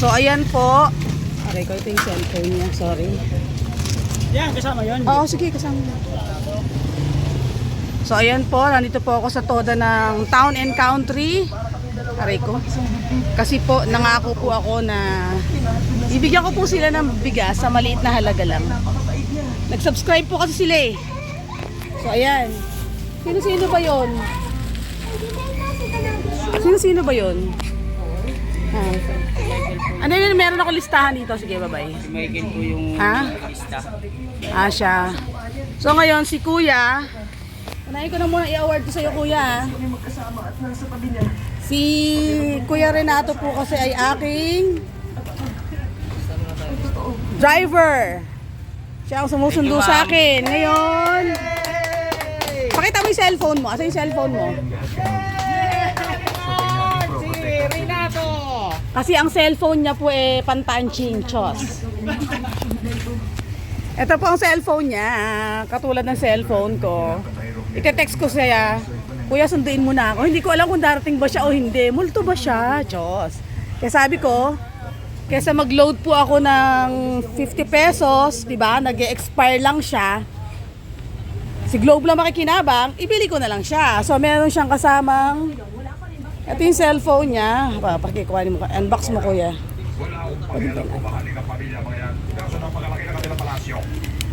So, ayan po. Aray ko, ito yung cellphone niya. Sorry. Yan, kasama yun. Oo, sige, kasama na. So, ayan po. Nandito po ako sa Toda ng Town and Country. Aray ko. Kasi po, nangako po ako na ibigyan ko po sila ng bigas sa maliit na halaga lang. Nag-subscribe po kasi sila eh. So, ayan. Sino-sino ba yun? Sino-sino ba yun? Ano yun? Meron ako listahan dito. Sige, bye-bye. Si Michael po yung lista. Siya. So, ngayon, si Kuya. Unahin ko na muna i-award ko sa'yo, Kuya. Si Kuya Renato po kasi ay aking driver. Siya ang sumusundo sa akin. Ngayon, pakita mo yung cellphone mo. Asa yung cellphone mo? Si Renato! Kasi ang cellphone niya po pantaan chinchos. Ito po ang cellphone niya. Katulad ng cellphone ko. Ite-text ko siya, Kuya, sunduin mo na ako. Hindi ko alam kung darating ba siya o hindi. Multo ba siya? Diyos. Kaya sabi ko, kesa mag-load po ako ng 50 pesos, diba? Nag-expire lang siya. Si Globe lang makikinabang, ibili ko na lang siya. So, meron siyang kasamang, ito yung cellphone niya. Pakikuha mo, unbox mo, Kuya.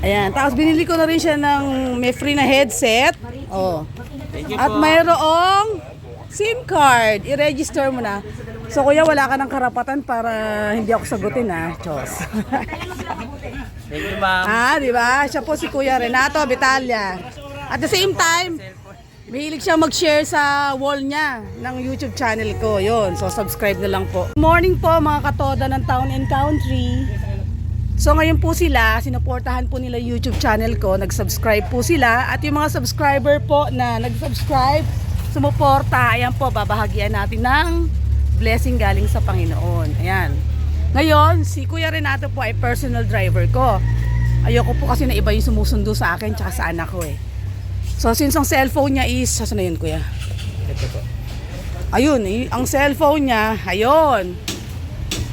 Ayan, tapos binili ko na rin siya ng may free na headset. Oh. At mayroong SIM card. I-register mo na. So, Kuya, wala ka ng karapatan para hindi ako sagutin, ha? Diyos. Thank you, ma'am. Diba? Siya po si Kuya Renato Vitalia. At the same time, mahilig siya mag-share sa wall niya ng YouTube channel ko. Yun. So, subscribe na lang po. Good morning po, mga katoda ng Town and Country. So, ngayon po sila, sinuportahan po nila YouTube channel ko. Nag-subscribe po sila. At yung mga subscriber po na nag-subscribe, sumuporta, ayan po, babahagian natin ng blessing galing sa Panginoon. Ayan. Ngayon, si Kuya Renato po ay personal driver ko. Ayoko po kasi na iba yung sumusundo sa akin tsaka sa anak ko eh. So, since ang cellphone niya is, saan na yun, Kuya? Ito po. Ayun, ang cellphone niya, ayun.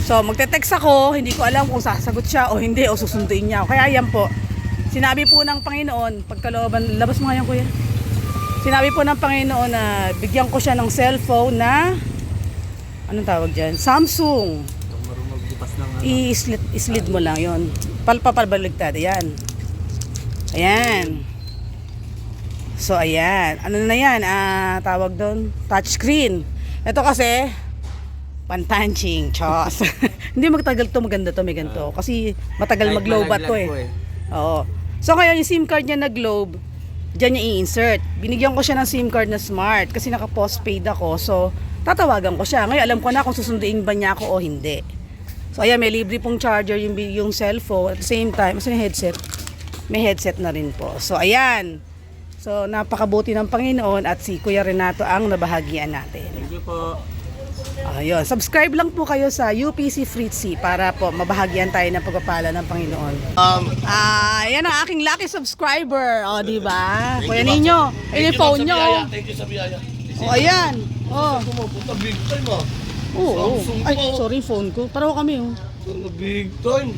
So, magte-text ako, hindi ko alam kung sasagot siya o hindi, o susunduin niya ako. Kaya yan po, sinabi po ng Panginoon, pagkalooban, labas mo nga yan, Kuya. Sinabi po ng Panginoon na bigyan ko siya ng cellphone na, anong tawag dyan? Samsung. I-slid mo lang yon. Palpapabaligtad, ayan. Ayan. So, ayan. Ano na yan? Tawag doon? Touchscreen. Ito kasi, pantanching, chos. Hindi magtagal to, maganda to, may ganito. Kasi matagal mag-lobat to eh. Oo. So ngayon yung SIM card niya na Globe, diyan niya i-insert. Binigyan ko siya ng SIM card na Smart kasi naka-postpaid ako. So tatawagan ko siya. Ngayon alam ko na kung susunduin ba niya ako o hindi. So ayan, may libre pong charger yung cellphone. At the same time, yung headset. May headset na rin po. So ayan. So napakabuti ng Panginoon at si Kuya Renato ang nabahagian natin. Thank you po. Ayun, subscribe lang po kayo sa UPC Fritzy para po mabahagian tayo ng pagpapala ng Panginoon. Yan ang aking lucky subscriber. O, di ba? Kuya ninyo, yung phone nyo. Thank you sa biyaya. O, ayan. O. Pumunta big time ah. Oo. Samsung Ay, po. sorry, phone ko. Pareho kami, oh. Big time.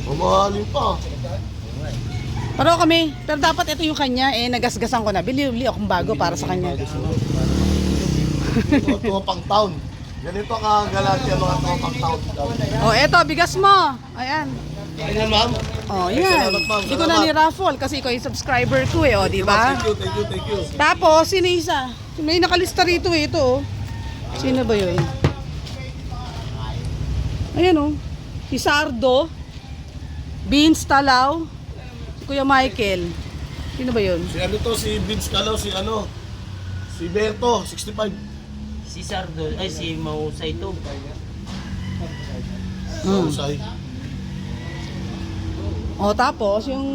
Mamahalin pa. Pareho kami. Pero dapat ito yung kanya, nagasgasan ko na. Bili akong bago para sa kanya. Ito pang town. Ganito ka galante ang mga pang town. O, eto, bigas mo. Ayan. Ayan ma'am. O, yan. Salamat, ma'am. Hindi ko na ni-raffle kasi ikaw yung subscriber ko o, di ba? Thank you. Tapos, sino isa? May nakalista rito ito. Sino ba yun? Ayan o. Si Sardo. Beans Talaw. Kuya Michael. Sino ba yun? Si ano to, si Vince Calaw, si Berto, 65. Si Sardo, ay si Mausay to. Usay. O, tapos, yung...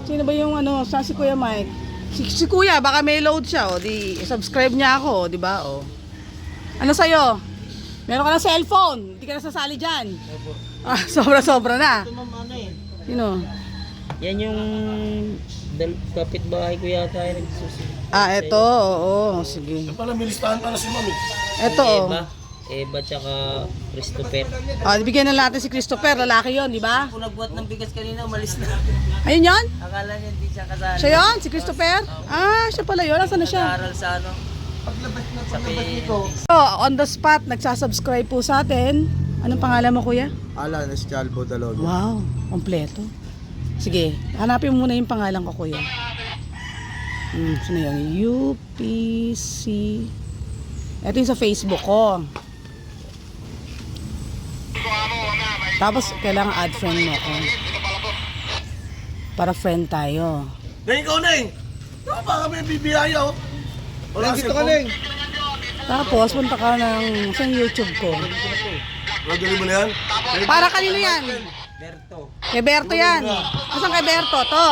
Sino ba yung sa si Kuya Mike? Si Kuya, baka may load siya, o. Di, subscribe niya ako, di ba, o. Ano sa'yo? Meron ka ng cellphone. Hindi ka nasasali dyan. Sobra-sobra na. Ito ma'am, ano eh. Sino? Yan yung kapitbahay ko yata yung nagsusunod. Ito, oo, sige. Pala, may listahan pala si ma'am eh. Ito, Eva. Eva tsaka Christopher. Oh, bigyan na natin si Christopher, lalaki 'yon, di ba? Kung nagbuhat ng bigas kanina, umalis na. Ayun 'yon. Akala niya hindi siya kasali. Siya 'yon, si Christopher. Ah, siya pala 'yon. Nasaan na siya? Nag-aaral sa ano? Sa So, on the spot, nagsasubscribe po sa atin. Anong pangalan mo, kuya? Alan Escalvo Dalog. Wow, kompleto. Sige, hanapin mo muna yung pangalan ko, kuya. Sino yan? UPC. Ito yung sa Facebook ko. Tapos, kailangan add friend mo ako. Para friend tayo. Neng, ikaw, Neng! Baka may bibiyaya, oh. Wala Dito ka, Neng. Tapos, punta ka ng sa YouTube ko. Nagaling mo na yan? Para kanino yan? Berto. Kay Berto yan. Asan kay Berto? To.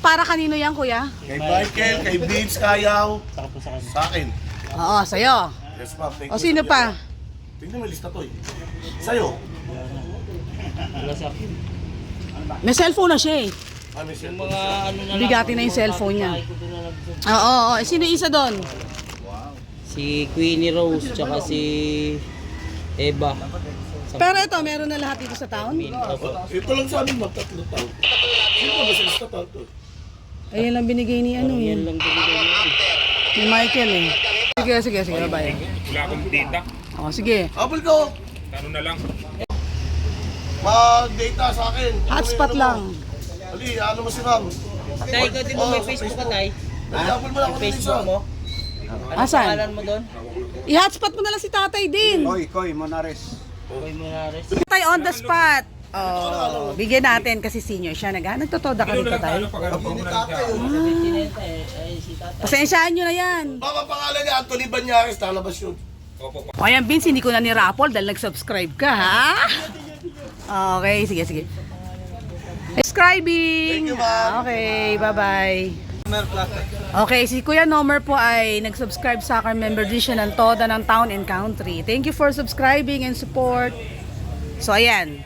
Para kanino yan, kuya? Kay Michael, kay Vince, Kayaw. Saka po sa kanya. Sa akin. Oo, sa'yo. Yes, ma'am. Thank O you. sino pa? Tingnan mo yung lista to, eh. Sa'yo. Wala sa akin. May cellphone na siya eh. Ano siya? Yung mga ano na lang. Bigati na yung cellphone niya. Bahay ko doon na nag- Oo, oo. Sino isa doon? Si Queenie Rose tsaka si Eva. Pero ito, meron na lahat dito sa town. Opo. Ito lang sa amin, magtatlo taon. Sino ba sa lista to? Ayun lang binigay ni ano Yan eh. lang binigay niya. Ni Michael eh. Sige, bye. Wala akong data. O, sige. Apple ko! Ano na lang. Mag-data sa akin. Hotspot lang. Ali, ano mo si ma'am? Tay, ikaw din mo may Facebook ka, Tay? Apple mo lang ako ng isa. Facebook mo? Ano Asan? pangalan mo doon? I-hotspot mo na lang si tatay din. Koy, Monares. Koy Monares. Tatay on the spot. Oh, bigyan natin kasi senior siya. Nagtotoda ka rin tatay. Pag mo na lang siya. Si Tinenta ay si Tata. Pasensyahan nyo na yan. Baka pangalan niya, Anthony Banyares, talabas yun. Opo. O yan, Vince, hindi ko na ni-raffle dahil nag-subscribe ka, ha? Okay, sige. Subscribing! Thank you, ma'am. Okay, bye-bye. Okay, si Kuya Nomer po ay nag-subscribe sa akin member din siya ng Toda ng Town and Country. Thank you for subscribing and support. So, ayan.